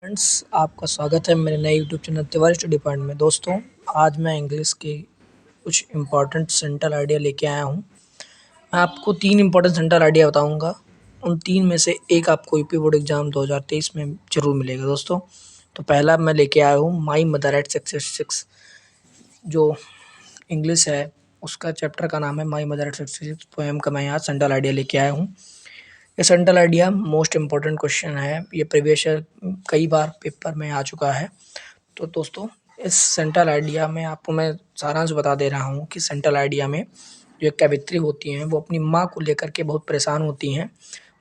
Friends, आपका स्वागत है मेरे नए YouTube channel Tiwari study point में। दोस्तों, आज मैं इंग्लिश के कुछ इम्पोर्टेंट सेंट्रल आइडिया लेके आया हूँ। मैं आपको 3 इम्पोर्टेंट सेंट्रल आइडिया बताऊँगा। उन 3 में से एक आपको यूपी बोर्ड एग्ज़ाम 2023 में ज़रूर मिलेगा दोस्तों। तो पहला मैं लेके आया हूँ माई मदर एट 666। जो इंग्लिश है उसका चैप्टर का नाम है माई मदर एट 666 पोएम का मैं यहाँ सेंट्रल आइडिया लेके आया हूँ। ये central idea most important question है। ये प्रीवियस ईयर कई बार पेपर में आ चुका है। तो दोस्तों, इस सेंट्रल आइडिया में आपको मैं सारांश बता दे रहा हूँ कि सेंट्रल आइडिया में जो एक कवित्री होती हैं वो अपनी माँ को लेकर के बहुत परेशान होती हैं,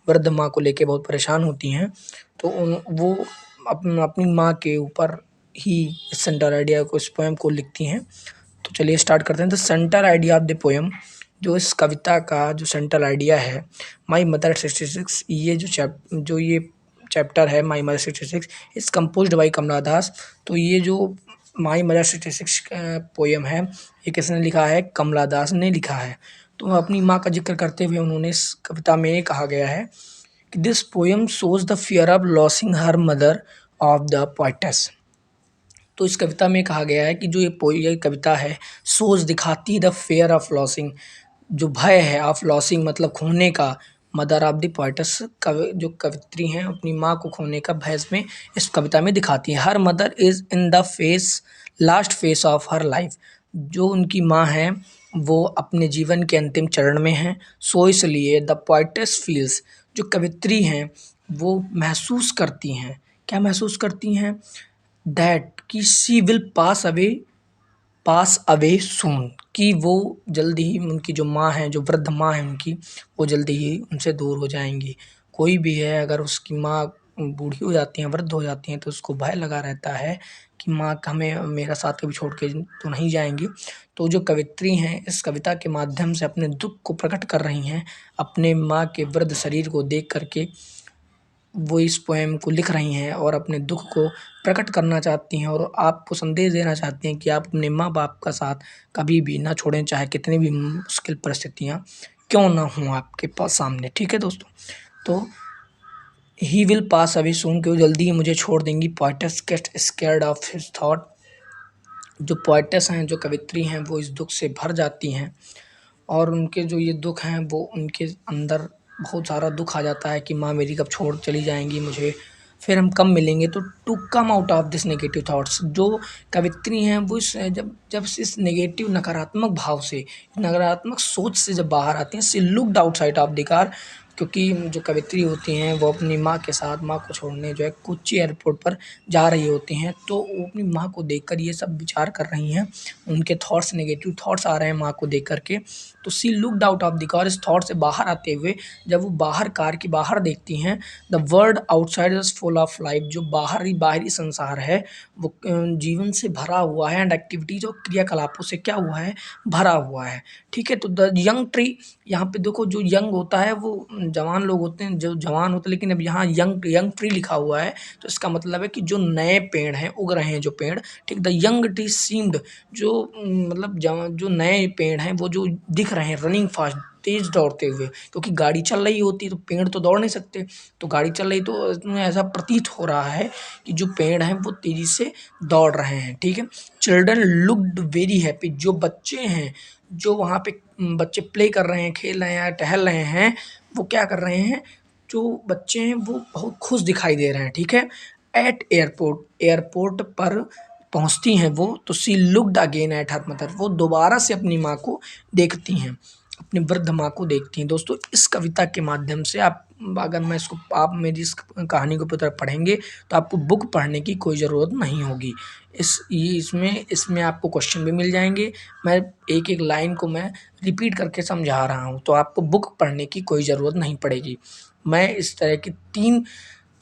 वृद्ध माँ को लेके बहुत परेशान होती हैं। तो वो अपनी माँ के ऊपर ही इस सेंट्रल आइडिया को, इस पोएम को लिखती हैं। तो चलिए स्टार्ट करते हैं। The central idea of the poem, जो इस कविता का जो सेंट्रल आइडिया है, माई मदर 66, ये चैप्टर है my mother 66 is composed by Kamala Das. तो ये जो माई मदर 66 पोएम है, ये किसने लिखा है? कमला दास ने लिखा है। तो अपनी माँ का जिक्र करते हुए उन्होंने इस कविता में ये कहा गया है कि this poem shows the fear of losing her mother of the poetess. तो इस कविता में कहा गया है कि जो ये कविता है, सोच दिखाती है द फेयर ऑफ लॉसिंग, जो भय है, ऑफ लॉसिंग मतलब खोने का, मदर ऑफ द पोएटस, जो कवित्री हैं अपनी माँ को खोने का भय इसमें इस कविता में दिखाती है। Her mother is in the face last face of her life, जो उनकी माँ है वो अपने जीवन के अंतिम चरण में हैं। सो इसलिए द पोएटस फील्स, जो कवित्री हैं वो महसूस करती हैं, क्या महसूस करती हैं? दैट कि शी विल पास अवे सून, कि वो जल्दी ही, उनकी जो माँ है, जो वृद्ध माँ है उनकी, वो जल्दी ही उनसे दूर हो जाएंगी। कोई भी है अगर उसकी माँ बूढ़ी हो जाती हैं, वृद्ध हो जाती हैं, तो उसको भय लगा रहता है कि माँ हमें मेरा साथ कभी छोड़ के तो नहीं जाएंगी। तो जो कवित्री हैं इस कविता के माध्यम से अपने दुख को प्रकट कर रही हैं, अपने माँ के वृद्ध शरीर को देख करके वो इस पोएम को लिख रही हैं और अपने दुख को प्रकट करना चाहती हैं और आपको संदेश देना चाहती हैं कि आप अपने माँ बाप का साथ कभी भी ना छोड़ें, चाहे कितनी भी मुश्किल परिस्थितियाँ क्यों ना हों आपके पास सामने। ठीक है दोस्तों, तो ही विल पास अवे सून, कि वो जल्दी ही मुझे छोड़ देंगी। Poets get scared of his thought, जो पोएटस हैं, जो कवित्री हैं, वो इस दुख से भर जाती हैं और उनके जो ये दुख हैं वो उनके अंदर बहुत सारा दुख आ जाता है कि माँ मेरी कब छोड़ चली जाएंगी मुझे, फिर हम कब मिलेंगे। तो to come out of this negative thoughts, जो कवित्री हैं वो जब जब इस नेगेटिव नकारात्मक भाव से, नकारात्मक सोच से जब बाहर आती हैं, she looked outside of the car, क्योंकि जो कवित्री होती हैं वो अपनी माँ के साथ, माँ को छोड़ने जो है कोच्चि एयरपोर्ट पर जा रही होती हैं। तो वो अपनी माँ को देखकर ये सब विचार कर रही हैं, उनके थॉट्स, नेगेटिव थॉट्स आ रहे हैं माँ को देख करके। तो she looked out of the car, इस थॉट से बाहर आते हुए जब वो बाहर, कार की बाहर देखती हैं, the world outside is full of life, जो बाहरी संसार है वो जीवन से भरा हुआ है, एंड एक्टिविटीज और क्रियाकलापों से क्या हुआ है? भरा हुआ है। ठीक है, तो द यंग ट्री, यहाँ पे देखो जो यंग होता है वो जवान लोग होते हैं, जो जवान होते हैं, लेकिन अब यहाँ यंग यंग ट्री लिखा हुआ है, तो इसका मतलब है कि जो नए पेड़ हैं, उग रहे हैं जो पेड़। ठीक, द यंग ट्री सीम्ड, जो मतलब जो नए पेड़ हैं वो जो दिख रहे हैं, रनिंग फास्ट, तेज दौड़ते हुए, क्योंकि गाड़ी चल रही होती है तो पेड़ तो दौड़ नहीं सकते, तो गाड़ी चल रही, तो इसमें ऐसा प्रतीत हो रहा है कि जो पेड़ हैं वो तेजी से दौड़ रहे हैं। ठीक है, चिल्ड्रन लुक्ड वेरी हैप्पी, जो बच्चे हैं, जो वहाँ पे बच्चे प्ले कर रहे हैं, खेल रहे हैं, टहल रहे हैं, वो क्या कर रहे हैं, जो बच्चे हैं वो बहुत खुश दिखाई दे रहे हैं। ठीक है, एट एयरपोर्ट, एयरपोर्ट पर पहुंचती हैं वो, तो she looked again at her mother, वो दोबारा से अपनी माँ को देखती हैं, अपनी वृद्ध माँ को देखती हैं। दोस्तों, इस कविता के माध्यम से आप, अगर मैं इसको, आप मेरी इस कहानी को पूरी तरह पढ़ेंगे तो आपको बुक पढ़ने की कोई ज़रूरत नहीं होगी। इसमें आपको क्वेश्चन भी मिल जाएंगे। मैं एक एक लाइन को मैं रिपीट करके समझा रहा हूँ, तो आपको बुक पढ़ने की कोई ज़रूरत नहीं पड़ेगी। मैं इस तरह की 3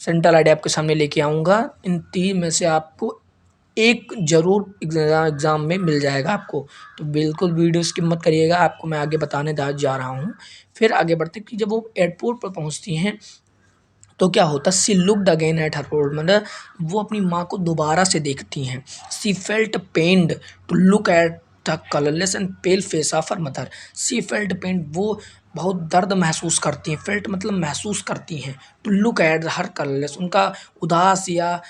सेंट्रल आइडिया आपके सामने लेके आऊँगा। इन 3 में से आपको एक ज़रूर एग्ज़ाम में मिल जाएगा आपको। तो बिल्कुल वीडियो स्किप मत करिएगा, आपको मैं आगे बताने जा रहा हूँ। फिर आगे बढ़ते कि जब वो एयरपोर्ट पर पहुँचती हैं तो क्या होता है? She looked again at her old mother, वो अपनी माँ को दोबारा से देखती हैं। She felt pained to look at the colourless and pale face of her mother. She felt pained, वो बहुत दर्द महसूस करती हैं, फेल्ट मतलब महसूस करती हैं, to look at her colourless, उनका उदास या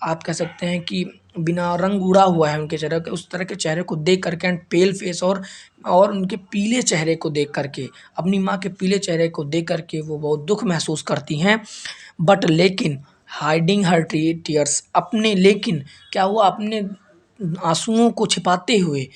आप कह सकते हैं कि बिना रंग उड़ा हुआ है उनके चेहरे के, उस तरह के चेहरे को देख करके एंड पेल फेस और उनके पीले चेहरे को देख करके, अपनी माँ के पीले चेहरे को देख करके वो बहुत दुःख महसूस करती हैं। बट लेकिन हाइडिंग हर टीयर्स, अपने लेकिन क्या हुआ, अपने आँसुओं को छिपाते हुए,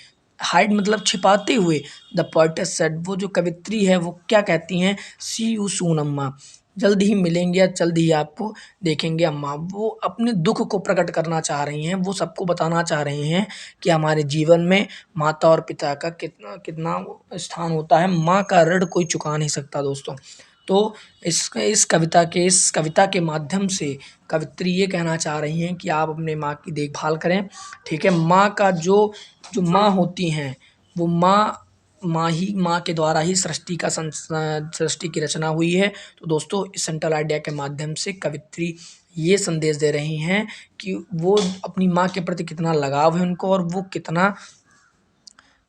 हाइड मतलब छिपाते हुए, द पोएटेस सेड, वो जो कवित्री है वो क्या कहती हैं, सी यू सून अम्मा, जल्द ही मिलेंगे या जल्द ही आपको देखेंगे अम्मा। वो अपने दुःख को प्रकट करना चाह रही हैं, वो सबको बताना चाह रही हैं कि हमारे जीवन में माता और पिता का कितना कितना स्थान होता है, माँ का ऋण कोई चुका नहीं सकता दोस्तों। तो इस कविता के माध्यम से कवित्री ये कहना चाह रही हैं कि आप अपने माँ की देखभाल करें, ठीक है। माँ का जो जो माँ होती हैं वो माँ के द्वारा ही सृष्टि की रचना हुई है। तो दोस्तों इस सेंट्रल आइडिया के माध्यम से कवित्री ये संदेश दे रही हैं कि वो अपनी माँ के प्रति कितना लगाव है उनको, और वो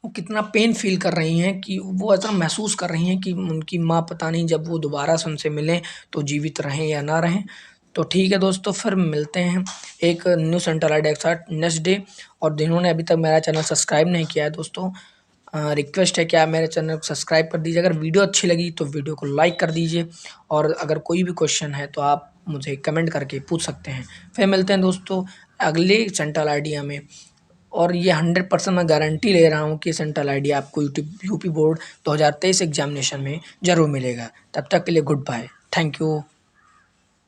कितना पेन फील कर रही हैं, कि वो ऐसा महसूस कर रही हैं कि उनकी माँ पता नहीं जब वो दोबारा से उनसे मिलें तो जीवित रहें या ना रहें। तो ठीक है दोस्तों, फिर मिलते हैं एक न्यू सेंट्रल आइडिया के साथ नेक्स्ट डे। और जिन्होंने अभी तक मेरा चैनल सब्सक्राइब नहीं किया है दोस्तों, रिक्वेस्ट है कि आप मेरे चैनल को सब्सक्राइब कर दीजिए। अगर वीडियो अच्छी लगी तो वीडियो को लाइक कर दीजिए, और अगर कोई भी क्वेश्चन है तो आप मुझे कमेंट करके पूछ सकते हैं। फिर मिलते हैं दोस्तों अगले सेंट्रल आइडिया में, और ये 100% मैं गारंटी ले रहा हूँ कि सेंट्रल आइडिया आपको यूपी बोर्ड 2023 एग्जामिनेशन में ज़रूर मिलेगा। तब तक के लिए गुड बाय, थैंक यू।